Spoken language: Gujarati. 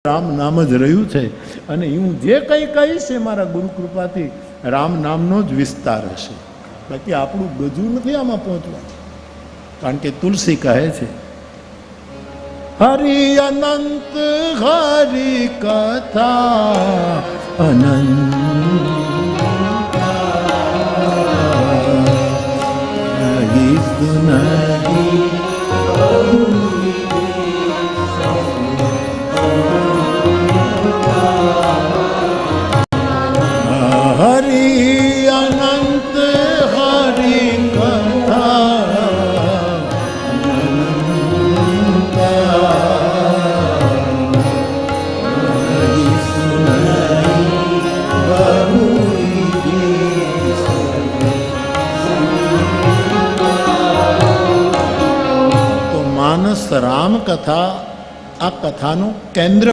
રામ નામ જ રહ્યું છે અને હું જે કંઈ કહીશ એ મારા ગુરુ કૃપાથી રામ નામનો જ વિસ્તાર હશે. બાકી આપણું ગજું નથી આમાં પહોંચવા. કારણ કે તુલસી કહે છે હરિ અનંત હરિ કથા રામ કથા આ કથાનું કેન્દ્ર